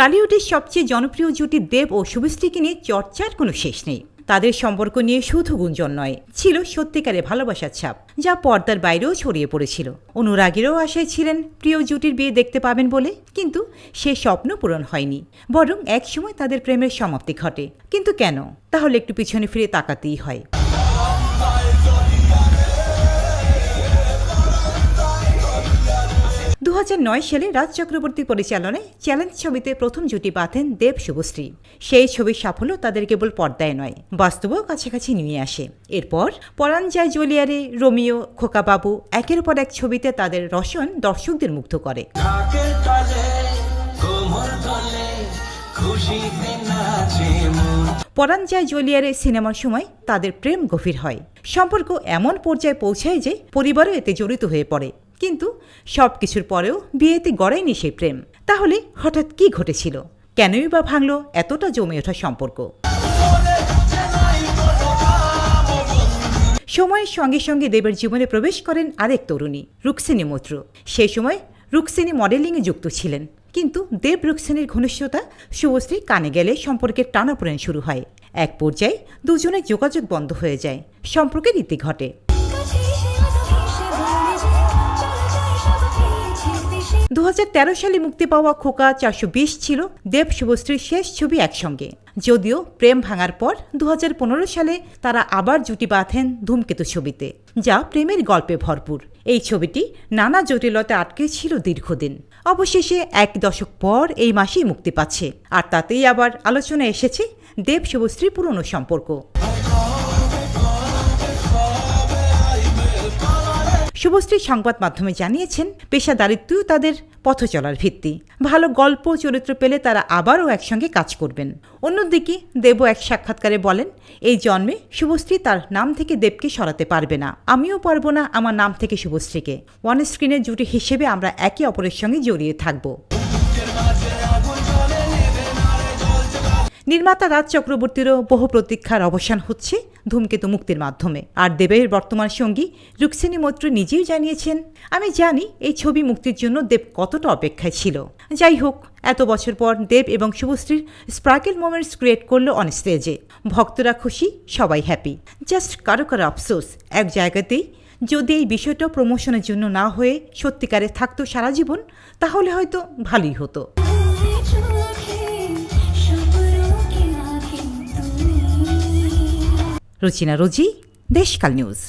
টলিউডের সবচেয়ে জনপ্রিয় জুটি দেব ও শুভশ্রীকে নিয়ে চর্চার কোনো শেষ নেই। তাদের সম্পর্ক নিয়ে শুধু গুঞ্জন নয়, ছিল সত্যিকারের ভালোবাসার ছাপ, যা পর্দার বাইরেও ছড়িয়ে পড়েছিল। অনুরাগীরাও আশায় ছিলেন প্রিয় জুটির বিয়ে দেখতে পাবেন বলে, কিন্তু সে স্বপ্ন পূরণ হয়নি, বরং একসময় তাদের প্রেমের সমাপ্তি ঘটে। কিন্তু কেন? তাহলে একটু পিছনে ফিরে তাকাতেই হয়। 2009 সালে রাজ চক্রবর্তী পরিচালনায় চ্যালেঞ্জ ছবিতে প্রথম জুটি বাঁধেন দেব শুভশ্রী। সেই ছবির সাফল্য তাদের কেবল পর্দায় নয়, বাস্তবেও কাছাকাছি নিয়ে আসে। এরপর পরাণ যায় জ্বলিয়ারে, রোমিও, খোকাবাবু, একের পর এক ছবিতে তাদের রসন দর্শকদের মুগ্ধ করে। পরাণ যায় জ্বলিয়ারে সিনেমার সময় তাদের প্রেম গভীর হয়। সম্পর্ক এমন পর্যায়ে পৌঁছায় যে পরিবারও এতে জড়িত হয়ে পড়ে। কিন্তু সবকিছুর পরেও বিয়েতে গড়ায়নি সেই প্রেম। তাহলে হঠাৎ কি ঘটেছিল? কেনই বা ভাঙল এতটা জমে ওঠা সম্পর্ক? সময়ের সঙ্গে সঙ্গে দেবের জীবনে প্রবেশ করেন আরেক তরুণী, রুক্মিণী মৈত্র। সেই সময় রুক্মিণী মডেলিংয়ে যুক্ত ছিলেন, কিন্তু দেব রুক্মিণীর ঘনিষ্ঠতা শুভশ্রীর কানে গেলে সম্পর্কের টানাপোড়েন শুরু হয়। এক পর্যায়ে দুজনের যোগাযোগ বন্ধ হয়ে যায়, সম্পর্কের ইতি ঘটে। 2013 সালে মুক্তি পাওয়া খোকা 420 ছিল দেব শুভশ্রীর শেষ ছবি একসঙ্গে। যদিও প্রেম ভাঙার পর 2015 সালে তারা আবার জুটি বাঁধেন ধূমকেতু ছবিতে, যা প্রেমের গল্পে ভরপুর। এই ছবিটি নানা জটিলতা আটকে ছিল দীর্ঘদিন। অবশেষে 1 দশক পর এই মাসেই মুক্তি পাচ্ছে, আর তাতেই আবার আলোচনায় এসেছে দেব শুভশ্রীর পুরনো সম্পর্ক। শুভশ্রী সংবাদ মাধ্যমে জানিয়েছেন, পেশাদারিত্বও তাদের পথ চলার ভিত্তি। ভালো গল্প চরিত্র পেলে তারা আবারও একসঙ্গে কাজ করবেন। অন্যদিকে দেবও এক সাক্ষাৎকারে বলেন, এই জন্মে শুভশ্রী তার নাম থেকে দেবকে সরাতে পারবে না, আমিও পারবো না আমার নাম থেকে শুভশ্রীকে। ওয়ান স্ক্রিনের জুটি হিসেবে আমরা একে অপরের সঙ্গে জড়িয়ে থাকব। নির্মাতা রাজ চক্রবর্তীরও বহু প্রতীক্ষার অবসান হচ্ছে ধূমকেতু মুক্তির মাধ্যমে। আর দেবের বর্তমান সঙ্গী রুক্মিণী মৈত্র নিজেই জানিয়েছেন, আমি জানি এই ছবি মুক্তির জন্য দেব কতটা অপেক্ষায় ছিল। যাই হোক, এত বছর পর দেব এবং শুভশ্রীর স্পার্কেল মোমেন্টস ক্রিয়েট করলো অন স্টেজে। ভক্তরা খুশি, সবাই হ্যাপি। জাস্ট কারো কারো আফসোস, এক জায়গাতেই যদি এই বিষয়টা প্রমোশনের জন্য না হয়ে সত্যিকারে থাকতো সারা জীবন, তাহলে হয়তো ভালোই হতো। রুচিনা রোজি, দেশকাল নিউজ।